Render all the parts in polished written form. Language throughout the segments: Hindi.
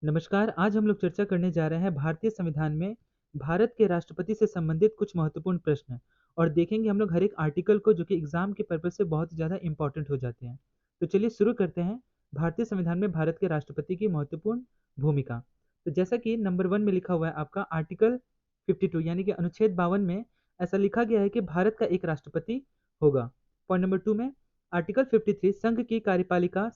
नमस्कार। आज हम लोग चर्चा करने जा रहे हैं भारतीय संविधान में भारत के राष्ट्रपति से संबंधित कुछ महत्वपूर्ण प्रश्न और देखेंगे हम लोग हर एक आर्टिकल को जो कि एग्जाम के पर्पज से बहुत ज़्यादा इंपॉर्टेंट हो जाते हैं। तो चलिए शुरू करते हैं। भारतीय संविधान में भारत के राष्ट्रपति की महत्वपूर्ण भूमिका। तो जैसा कि नंबर 1 में लिखा हुआ है आपका आर्टिकल 52 यानी कि अनुच्छेद 52 में ऐसा लिखा गया है कि भारत का एक राष्ट्रपति होगा। पॉइंट नंबर 2 में आर्टिकल 53 संघ की कार्यपालिका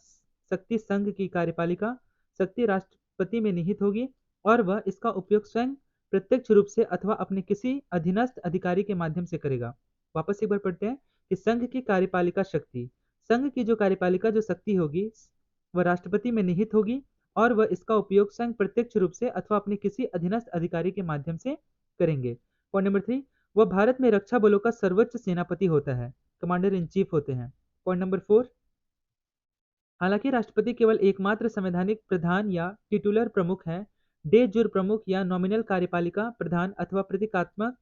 शक्ति राष्ट्रपति में निहित होगी और वह इसका उपयोग स्वयं प्रत्यक्ष रूप से अथवा अपने किसी अधीनस्थ अधिकारी के माध्यम से करेगा। वापस एक बार पढ़ते हैं कि संघ की जो कार्यपालिका जो शक्ति होगी वह राष्ट्रपति में निहित होगी और वह इसका उपयोग स्वयं प्रत्यक्ष रूप से अथवा अपने किसी अधीनस्थ अधिकारी के माध्यम से करेंगे। पॉइंट नंबर 3, वह भारत में रक्षा बलों का सर्वोच्च सेनापति होता है, कमांडर इन चीफ होते हैं। पॉइंट नंबर 4, हालांकि राष्ट्रपति केवल एकमात्र संवैधानिक प्रधान या टिटुलर प्रमुख है, डे जुर प्रमुख या नॉमिनल कार्यपालिका प्रधान अथवा प्रतीकात्मक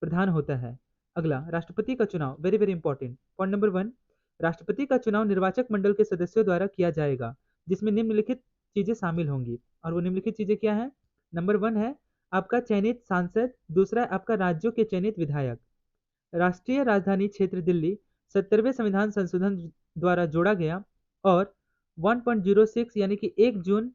प्रधान होता है। अगला, राष्ट्रपति का चुनाव, very very important. Point number 1, राष्ट्रपति का चुनाव निर्वाचक मंडल के सदस्यों द्वारा किया जाएगा जिसमें निम्नलिखित चीजें शामिल होंगी। और वो निम्नलिखित चीजें क्या है? नंबर 1 है आपका चयनित सांसद, दूसरा है आपका राज्यों के चयनित विधायक। राष्ट्रीय राजधानी क्षेत्र दिल्ली 70वें संविधान संशोधन द्वारा जोड़ा गया और 1.06 यानी कि 1 जून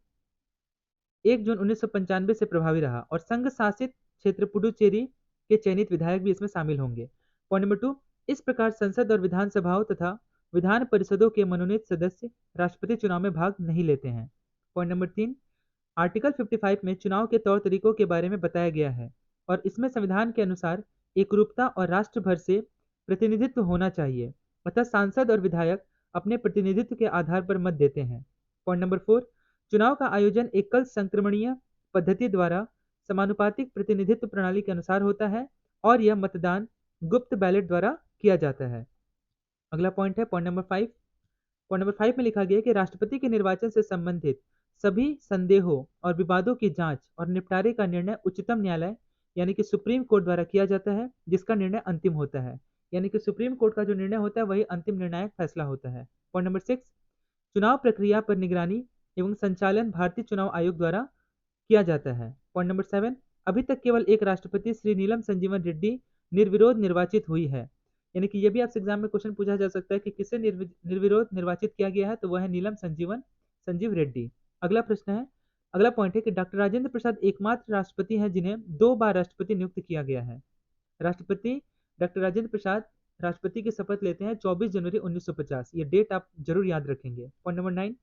1995 से प्रभावी रहा और संघ शासित क्षेत्र पुडुचेरी के चयनित विधायक भी इसमें शामिल होंगे। पॉइंट नंबर 2, इस प्रकार संसद और विधानसभाओं तथा विधान परिषदों के मनोनीत सदस्य राष्ट्रपति चुनाव में भाग नहीं लेते हैं। पॉइंट नंबर 3, आर्टिकल 55 में चुनाव के तौर तरीकों के बारे में बताया गया है और इसमें संविधान के अनुसार एकरूपता और राष्ट्र भर से प्रतिनिधित्व होना चाहिए, अतः सांसद और विधायक अपने प्रतिनिधित्व के आधार पर मत देते हैं। पॉइंट नंबर 4, चुनाव का आयोजन एकल संक्रमणीय पद्धति द्वारा समानुपातिक प्रतिनिधित्व प्रणाली के अनुसार होता है और यह मतदान गुप्त बैलेट द्वारा किया जाता है। अगला पॉइंट है पॉइंट नंबर 5। पॉइंट नंबर 5 में लिखा गया है कि राष्ट्रपति के निर्वाचन से संबंधित सभी संदेहों और विवादों की जांच और निपटारे का निर्णय उच्चतम न्यायालय यानी कि सुप्रीम कोर्ट द्वारा किया जाता है, जिसका निर्णय अंतिम होता है। यानी कि सुप्रीम कोर्ट का जो निर्णय होता है वही अंतिम निर्णायक फैसला होता है। पॉइंट नंबर 6, चुनाव प्रक्रिया पर निगरानी एवं संचालन भारतीय चुनाव आयोग द्वारा किया जाता है। पॉइंट नंबर 7, अभी तक केवल एक राष्ट्रपति श्री नीलम संजीवन रेड्डी निर्विरोध निर्वाचित हुई है। यानी कि यह भी आपसे एग्जाम में क्वेश्चन पूछा जा सकता है कि किसे निर्विरोध निर्वाचित किया गया है, तो वह है नीलम संजीव रेड्डी। अगला प्रश्न है, अगला पॉइंट है कि डॉक्टर राजेंद्र प्रसाद एकमात्र राष्ट्रपति हैं जिन्हें 2 बार राष्ट्रपति नियुक्त किया गया है। राष्ट्रपति डॉक्टर राजेंद्र प्रसाद राष्ट्रपति की शपथ लेते हैं 24 जनवरी 1950। ये डेट आप जरूर याद रखेंगे। पॉइंट नंबर 9,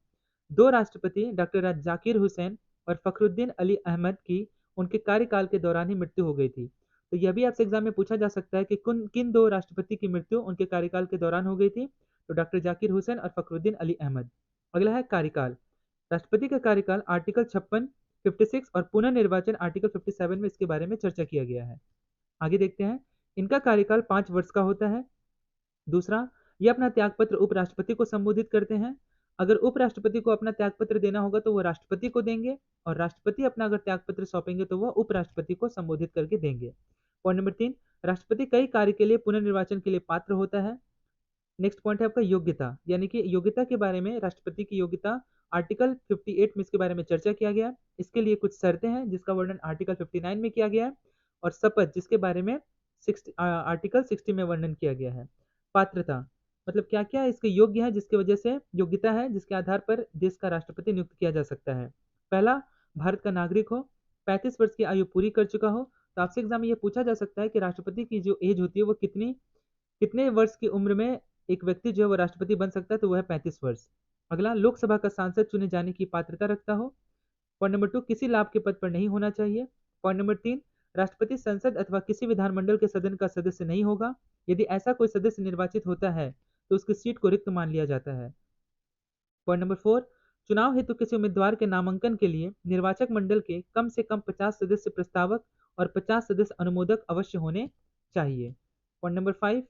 2 राष्ट्रपति डॉक्टर जाकिर हुसैन और फखरुद्दीन अली अहमद की उनके कार्यकाल के दौरान ही मृत्यु हो गई थी। तो यह भी आपसे एग्जाम में पूछा जा सकता है कि किन 2 राष्ट्रपति की मृत्यु उनके कार्यकाल के दौरान हो गई थी। तो डॉक्टर जाकिर हुसैन और फखरुद्दीन अली अहमद। अगला है कार्यकाल। राष्ट्रपति का कार्यकाल आर्टिकल 56, 56 और पुनर्निर्वाचन आर्टिकल 57 में इसके बारे में चर्चा किया गया है। आगे देखते हैं, इनका कार्यकाल 5 वर्ष का होता है। दूसरा, ये अपना त्यागपत्र उपराष्ट्रपति को संबोधित करते हैं। अगर उपराष्ट्रपति को अपना त्यागपत्र देना होगा तो वह राष्ट्रपति को देंगे और राष्ट्रपति अपना अगर त्यागपत्र सौंपेंगे तो वह उपराष्ट्रपति को संबोधित करके देंगे। पॉइंट नंबर 3, राष्ट्रपति कई कार्य के लिए पुनर्निर्वाचन के लिए पात्र होता है। नेक्स्ट पॉइंट है आपका योग्यता, यानी कि योग्यता के बारे में राष्ट्रपति की योग्यता आर्टिकल 58 में इसके बारे में चर्चा किया गया है। इसके लिए कुछ शर्तें हैं जिसका वर्णन आर्टिकल 59 में किया गया है और शपथ जिसके बारे में आर्टिकल 60 में वर्णन किया गया है। पात्रता मतलब क्या क्या इसके योग्य है, जिसकी वजह से योग्यता है जिसके आधार पर देश का राष्ट्रपति नियुक्त किया जा सकता है। पहला, भारत का नागरिक हो, 35 वर्ष की आयु पूरी कर चुका हो। तो आपसे एग्जाम में यह पूछा जा सकता है कि राष्ट्रपति की जो एज होती है वो कितने वर्ष की उम्र में एक व्यक्ति जो है वो राष्ट्रपति बन सकता है, तो वह है 35 वर्ष। अगला, लोकसभा का सांसद चुने जाने की पात्रता रखता हो। पॉइंट नंबर 2, किसी लाभ के पद पर नहीं होना चाहिए। पॉइंट नंबर 3, राष्ट्रपति संसद अथवा किसी विधानमंडल के सदन का सदस्य नहीं होगा। यदि ऐसा कोई सदस्य निर्वाचित होता है तो उसकी सीट को रिक्त मान लिया जाता है। पॉइंट नंबर 4, चुनाव हेतु किसी उम्मीदवार के नामांकन के लिए निर्वाचक मंडल के कम से कम 50 सदस्य प्रस्तावक और 50 सदस्य अनुमोदक अवश्य होने चाहिए। पॉइंट नंबर 5,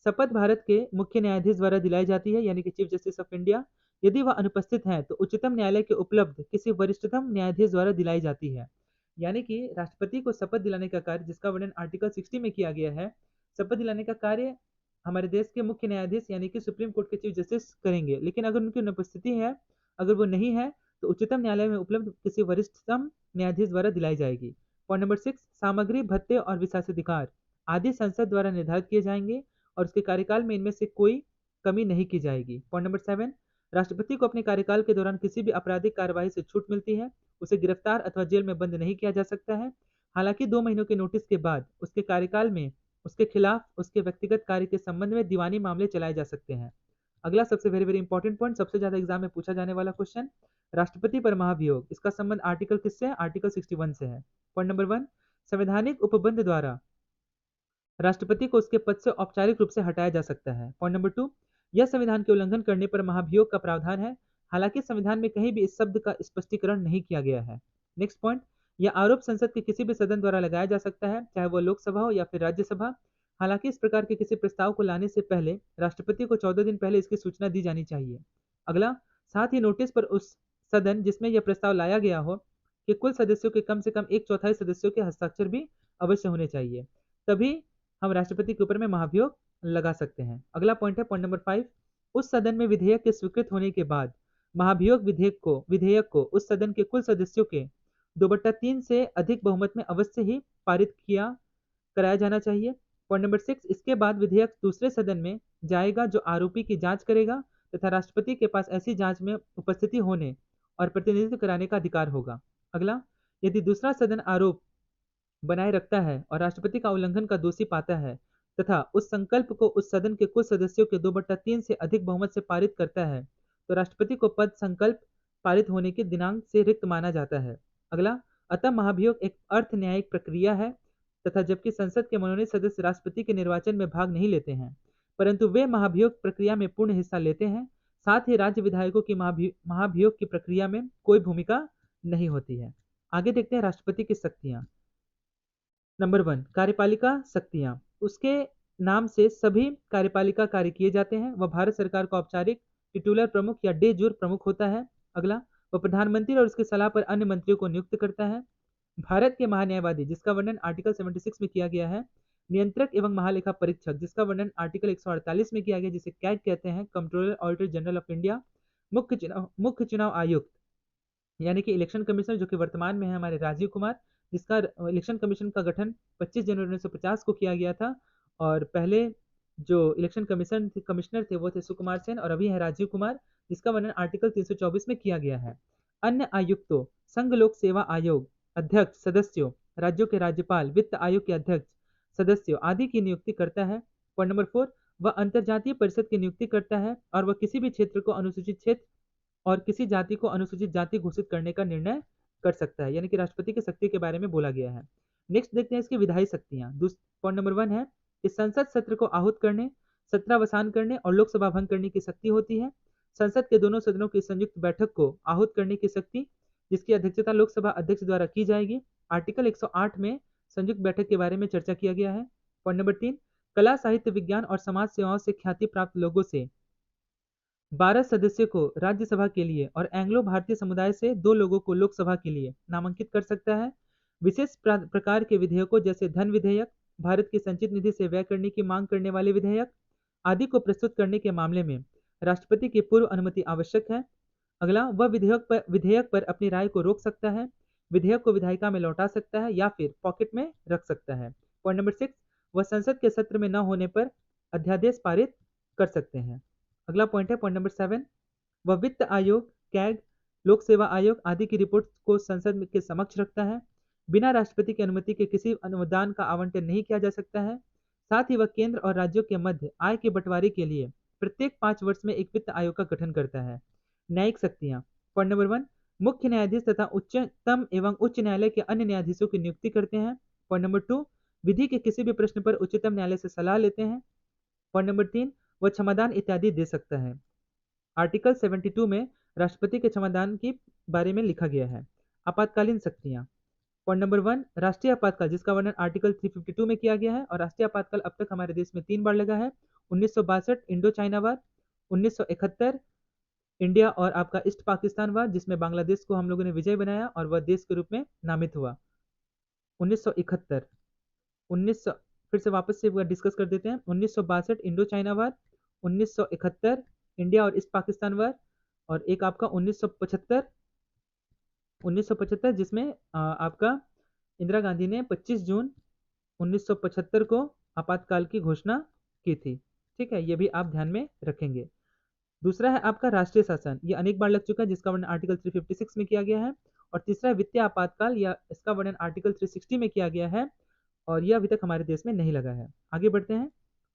शपथ भारत के मुख्य न्यायाधीश द्वारा दिलाई जाती है, यानी कि चीफ जस्टिस ऑफ इंडिया। यदि वह अनुपस्थित हैं तो उच्चतम न्यायालय के उपलब्ध किसी वरिष्ठतम न्यायाधीश द्वारा दिलाई जाती है। यानी कि राष्ट्रपति को शपथ दिलाने का कार्य जिसका वर्णन आर्टिकल 60 में किया गया है, शपथ दिलाने का कार्य हमारे देश के मुख्य न्यायाधीश यानी कि सुप्रीम कोर्ट के चीफ जस्टिस करेंगे। लेकिन अगर उनकी अनुपस्थिति है, अगर वो नहीं है, तो उच्चतम न्यायालय में उपलब्ध किसी वरिष्ठतम न्यायाधीश द्वारा दिलाई जाएगी। पॉइंट नंबर 6, सामग्री, भत्ते और विशेषाधिकार आदि संसद द्वारा निर्धारित किए जाएंगे और उसके कार्यकाल में इनमें से कोई कमी नहीं की जाएगी। पॉइंट नंबर 7, राष्ट्रपति को अपने कार्यकाल के दौरान किसी भी आपराधिक कार्यवाही से छूट मिलती है, उसे गिरफ्तार अथवा जेल में बंद नहीं किया जा सकता है। हालांकि 2 महीनों के नोटिस के बाद उसके कार्यकाल में उसके खिलाफ उसके व्यक्तिगत कार्य के संबंध में दीवानी मामले चलाए जा सकते हैं। अगला सबसे वेरी वेरी इंपॉर्टेंट पॉइंट, सबसे ज्यादा एग्जाम में पूछा जाने वाला क्वेश्चन, राष्ट्रपति पर महाभियोग, इसका संबंध आर्टिकल किससे है? आर्टिकल 61 से है। पॉइंट नंबर 1, संवैधानिक उपबंध द्वारा राष्ट्रपति को उसके पद से औपचारिक रूप से हटाया जा सकता है। पॉइंट नंबर 2, यह संविधान के उल्लंघन करने पर महाभियोग का प्रावधान है, हालांकि संविधान में कहीं भी इस शब्द का स्पष्टीकरण नहीं किया गया है। नेक्स्ट पॉइंट, यह आरोप संसद के किसी भी सदन द्वारा लगाया जा सकता है, चाहे वह लोकसभा हो या फिर राज्यसभा। हालांकि इस प्रकार के किसी प्रस्ताव को लाने से पहले राष्ट्रपति को 14 दिन पहले इसकी सूचना दी जानी चाहिए। अगला, साथ ही नोटिस पर उस सदन जिसमें यह प्रस्ताव लाया गया हो कि कुल सदस्यों के कम से कम 1/4 सदस्यों के हस्ताक्षर भी अवश्य होने चाहिए, तभी हम राष्ट्रपति के ऊपर में महाभियोग लगा सकते हैं। अगला पॉइंट है पॉइंट नंबर 5, उस सदन में विधेयक के स्वीकृत होने के बाद महाभियोग विधेयक को उस सदन के कुल सदस्यों के 2/3 से अधिक बहुमत में अवश्य ही पारित किया कराया जाना चाहिए। पॉइंट नंबर 6, इसके बाद विधेयक दूसरे सदन में जाएगा जो आरोपी की जांच करेगा तथा राष्ट्रपति के पास ऐसी जांच में उपस्थिति होने और प्रतिनिधित्व कराने का अधिकार होगा। अगला, यदि दूसरा सदन आरोप बनाए रखता है और राष्ट्रपति का उल्लंघन का दोषी पाता है तथा उस संकल्प को उस सदन के कुल सदस्यों के 2/3 से अधिक बहुमत से पारित करता है, तो राष्ट्रपति को पद संकल्प पारित होने के दिनांक से रिक्त माना जाता है। अगला, अतः महाभियोग एक अर्थ न्यायिक प्रक्रिया है तथा जबकि संसद के मनोनीत सदस्य राष्ट्रपति के निर्वाचन में भाग नहीं लेते हैं, परंतु वे महाभियोग प्रक्रिया में पूर्ण हिस्सा लेते हैं। साथ ही राज्य विधायकों की महाभियोग की प्रक्रिया में कोई भूमिका नहीं होती है। आगे देखते हैं राष्ट्रपति की शक्तियां। नंबर 1, कार्यपालिका शक्तियां, उसके नाम से सभी कार्यपालिका कार्य किए जाते हैं। वह भारत सरकार का औपचारिक टिटुलर प्रमुख या डे जूर प्रमुख होता है। अगला, वह प्रधानमंत्री और उसकी सलाह पर अन्य मंत्रियों को नियुक्त करता है। भारत के महान्यायवादी, जिसका वर्णन आर्टिकल 76 में किया गया है। नियंत्रक एवं महालेखा परीक्षक, जिसका वर्णन आर्टिकल 148 में किया गया, जिसे कैग कहते हैं, controller auditor general of India. मुख्य चुनाव आयुक्त यानी कि इलेक्शन कमिश्नर, जो कि वर्तमान में है हमारे राजीव कुमार, जिसका इलेक्शन कमीशन का गठन 25 जनवरी 1950 को किया गया था। और पहले जो इलेक्शन कमिश्नर थे वो थे सुकुमार सेन, और अभी है राजीव कुमार, जिसका वर्णन आर्टिकल 324 में किया गया है। अन्य आयुक्तों, संघ लोक सेवा आयोग अध्यक्ष सदस्यों, राज्यों के राज्यपाल, वित्त आयोग के अध्यक्ष सदस्यों आदि की नियुक्ति करता है। पॉइंट नंबर 4, वह अंतरजातीय परिषद की नियुक्ति करता है और वह किसी भी क्षेत्र को अनुसूचित क्षेत्र और किसी जाति को अनुसूचित जाति घोषित करने का निर्णय कर सकता है, यानी कि राष्ट्रपति की शक्ति के बारे में बोला गया है। नेक्स्ट देखते हैं इसकी विधायी शक्तियां। पॉइंट नंबर 1 है कि संसद सत्र को आहूत करने, सत्रावसान करने और लोकसभा भंग करने की शक्ति होती है। संसद के दोनों सदनों की संयुक्त बैठक को आहूत करने की शक्ति, जिसकी अध्यक्षता लोकसभा अध्यक्ष द्वारा की जाएगी, आर्टिकल 108 में संयुक्त बैठक के बारे में चर्चा किया गया है। पॉइंट नंबर 3, कला, साहित्य, विज्ञान और समाज सेवाओं से ख्याति प्राप्त लोगों से 12 सदस्यों को राज्यसभा के लिए और एंग्लो भारतीय समुदाय से 2 लोगों को लोकसभा के लिए नामांकित कर सकता है। विशेष प्रकार के विधेयकों जैसे धन विधेयक, भारत की संचित निधि से व्यय करने की मांग करने वाले विधेयक आदि को प्रस्तुत करने के मामले में राष्ट्रपति की पूर्व अनुमति आवश्यक है। अगला, वह विधेयक पर अपनी राय को रोक सकता है, विधेयक को विधायिका में लौटा सकता है या फिर पॉकेट में रख सकता है। पॉइंट नंबर 6, वह संसद के सत्र में न होने पर अध्यादेश पारित कर सकते हैं। अगला पॉइंट है पॉइंट नंबर 7, वह वित्त आयोग, कैग, लोक सेवा आयोग आदि की रिपोर्ट को संसद के समक्ष रखता है। बिना राष्ट्रपति की अनुमति के किसी अनुदान का आवंटन नहीं किया जा सकता है। साथ ही वह केंद्र और राज्यों के मध्य आय के बंटवारे के लिए प्रत्येक 5 वर्ष में एक वित्त आयोग का गठन करता है। न्यायिक शक्तियां। पॉइंट नंबर 1, मुख्य न्यायाधीश तथा उच्चतम एवं उच्च न्यायालय के अन्य न्यायाधीशों की नियुक्ति करते हैं। पॉइंट नंबर 2, विधि के किसी भी प्रश्न पर उच्चतम न्यायालय से सलाह लेते हैं। पॉइंट नंबर 3, वह क्षमादान इत्यादि दे सकता है। आर्टिकल 72 में राष्ट्रपति के क्षमादान के बारे में लिखा गया है। आपातकालीन शक्तियां। पॉइंट नंबर 1, राष्ट्रीय आपातकाल, जिसका वर्णन आर्टिकल 352 में किया गया है। और राष्ट्रीय आपातकाल अब तक हमारे देश में 3 बार लगा है। 1962 इंडो चाइना वार, 1971 इंडिया और आपका ईस्ट पाकिस्तान वार, जिसमें बांग्लादेश को हम लोगों ने विजय बनाया और वह देश के रूप में नामित हुआ। 1971 फिर से वापस से डिस्कस कर देते हैं। 1962 इंडो चाइना वार, 1971 इंडिया और ईस्ट पाकिस्तान वार, और एक आपका 1975 1975, जिसमें आपका इंदिरा गांधी ने 25 जून 1975 को आपातकाल की घोषणा की थी। ठीक है, ये भी आप ध्यान में रखेंगे। दूसरा है आपका राष्ट्रीय शासन, ये अनेक बार लग चुका है, जिसका वर्णन आर्टिकल 356 में किया गया है। और तीसरा है वित्तीय आपातकाल, या इसका वर्णन आर्टिकल 360 में किया गया है, और यह अभी तक हमारे देश में नहीं लगा है। आगे बढ़ते हैं।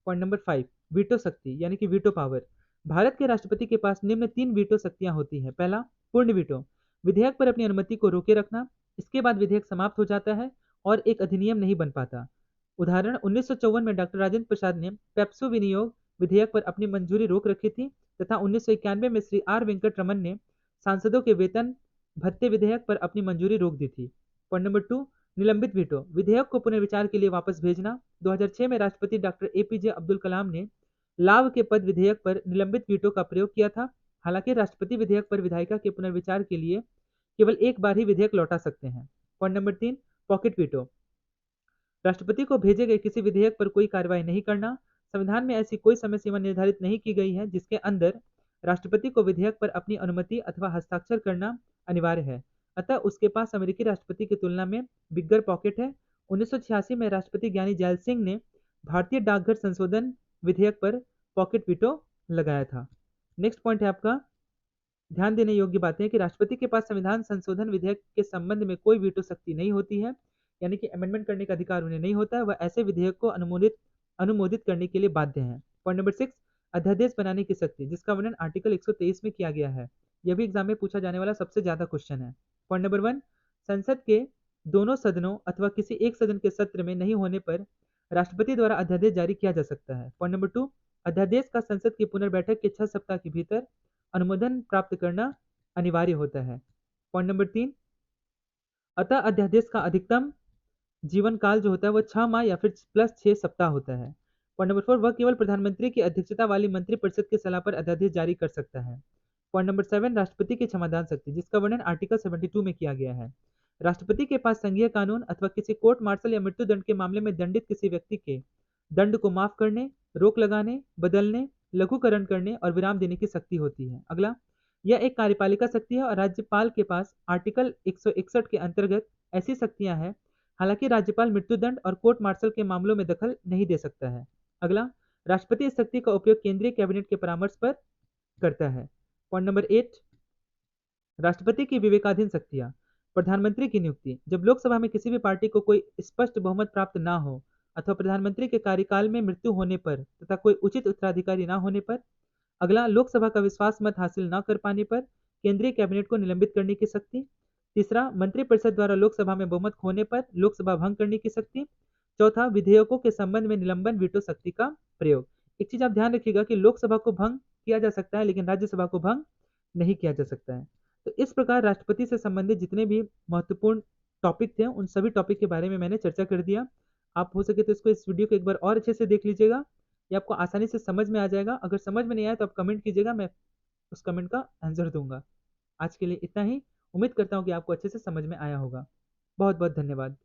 पॉइंट नंबर 5, वीटो शक्ति यानी कि वीटो पावर। भारत के राष्ट्रपति के पास निम्न 3 वीटो शक्तियां होती हैं। पहला, पूर्ण वीटो, विधेयक पर अपनी अनुमति को रोके रखना, इसके बाद विधेयक समाप्त हो जाता है और एक अधिनियम नहीं बन पाता। उदाहरण, 1954 में डॉक्टर राजेंद्र प्रसाद ने पेप्सो विनियोग विधेयक पर अपनी मंजूरी रोक रखी थी, तथा 1991 में श्री आर वेंकट रमन ने सांसदों के वेतन भत्ते विधेयक पर अपनी मंजूरी रोक दी थी। पॉइंट नंबर 2, निलंबित वीटो, विधेयक को पुनर्विचार के लिए वापस भेजना। 2006 में राष्ट्रपति डॉक्टर एपीजे अब्दुल कलाम ने लाभ के पद विधेयक पर निलंबित वीटो का प्रयोग किया था। हालांकि राष्ट्रपति विधेयक पर विधायिका के पुनर्विचार के लिए केवल एक बार ही विधेयक लौटा सकते हैं। पॉइंट नंबर 3, पॉकेट वीटो, राष्ट्रपति को भेजे गए किसी विधेयक पर कोई कार्रवाई नहीं करना। संविधान में ऐसी कोई समय सीमा निर्धारित नहीं की गई है जिसके अंदर राष्ट्रपति को विधेयक पर अपनी अनुमति अथवा हस्ताक्षर करना अनिवार्य है, अतः उसके पास अमेरिकी राष्ट्रपति की तुलना में बिगर पॉकेट है। 1986 में राष्ट्रपति ज्ञानी जैल सिंह ने भारतीय डाकघर संशोधन विधेयक पर पॉकेट वीटो लगाया था। नेक्स्ट पॉइंट है आपका, ध्यान देने योग्य बातें हैं कि राष्ट्रपति के पास संविधान संशोधन विधेयक के संबंध में कोई वीटो शक्ति नहीं होती है, यानी कि अमेंडमेंट करने का अधिकार उन्हें नहीं होता है। वह ऐसे विधेयक को अनुमोदित करने के लिए बाध्य हैं। पॉइंट नंबर 6, अध्यादेश बनाने की शक्ति, जिसका वर्णन आर्टिकल 123 में किया गया है। यह भी एग्जाम में पूछा जाने वाला सबसे ज्यादा क्वेश्चन है। पॉइंट नंबर 1, संसद के दोनों सदनों अथवा किसी एक सदन के सत्र में नहीं होने पर राष्ट्रपति द्वारा अध्यादेश जारी किया जा सकता है। पॉइंट नंबर 2, अध्यादेश का संसद की पुनर्बैठक के 6 सप्ताह के भीतर अनुमोदन प्राप्त करना अनिवार्य होता है। पॉइंट नंबर 3, अतः अध्यादेश का अधिकतम जीवन काल जो होता है वह 6 माह या फिर प्लस 6 सप्ताह होता है। पॉइंट नंबर 4, वह केवल प्रधानमंत्री की अध्यक्षता वाली मंत्रिपरिषद की सलाह पर अध्यादेश जारी कर सकता है। पॉइंट नंबर 7, राष्ट्रपति की क्षमादान शक्ति, जिसका वर्णन आर्टिकल 72 में किया गया है। राष्ट्रपति के पास संघीय कानून अथवा किसी कोर्ट मार्शल या मृत्यु दंड के मामले में दंडित किसी व्यक्ति के दंड को माफ करने, रोक लगाने, बदलने, लघुकरण करने और विराम देने की शक्ति होती है। अगला, यह एक कार्यपालिका शक्ति है और राज्यपाल के पास आर्टिकल 161 के अंतर्गत ऐसी शक्तियां हैं। हालांकि राज्यपाल मृत्युदंड और कोर्ट मार्शल के मामलों में दखल नहीं दे सकता है। अगला, राष्ट्रपति इस शक्ति का उपयोग केंद्रीय कैबिनेट के परामर्श पर करता है। पॉइंट नंबर 8, राष्ट्रपति की विवेकाधीन शक्तियां, प्रधानमंत्री की नियुक्ति, जब लोकसभा में किसी भी पार्टी को कोई स्पष्ट बहुमत प्राप्त ना हो अथवा प्रधानमंत्री के कार्यकाल में मृत्यु होने पर तथा कोई उचित उत्तराधिकारी ना होने पर। अगला, लोकसभा का विश्वास मत हासिल न कर पाने पर केंद्रीय कैबिनेट को निलंबित करने की शक्ति। तीसरा, मंत्रिपरिषद द्वारा लोकसभा में बहुमत खोने पर लोकसभा भंग करने की शक्ति। चौथा, विधेयकों के संबंध में निलंबन वीटो शक्ति का प्रयोग। एक चीज आप ध्यान रखिएगा कि लोकसभा को भंग किया जा सकता है लेकिन राज्यसभा को भंग नहीं किया जा सकता है। तो इस प्रकार राष्ट्रपति से संबंधित जितने भी महत्वपूर्ण टॉपिक थे उन सभी टॉपिक के बारे में मैंने चर्चा कर दिया। आप हो सके तो इसको इस वीडियो को एक बार और अच्छे से देख लीजिएगा, ये आपको आसानी से समझ में आ जाएगा। अगर समझ में नहीं आया तो आप कमेंट कीजिएगा, मैं उस कमेंट का आंसर दूंगा। आज के लिए इतना ही। उम्मीद करता हूँ कि आपको अच्छे से समझ में आया होगा। बहुत बहुत धन्यवाद।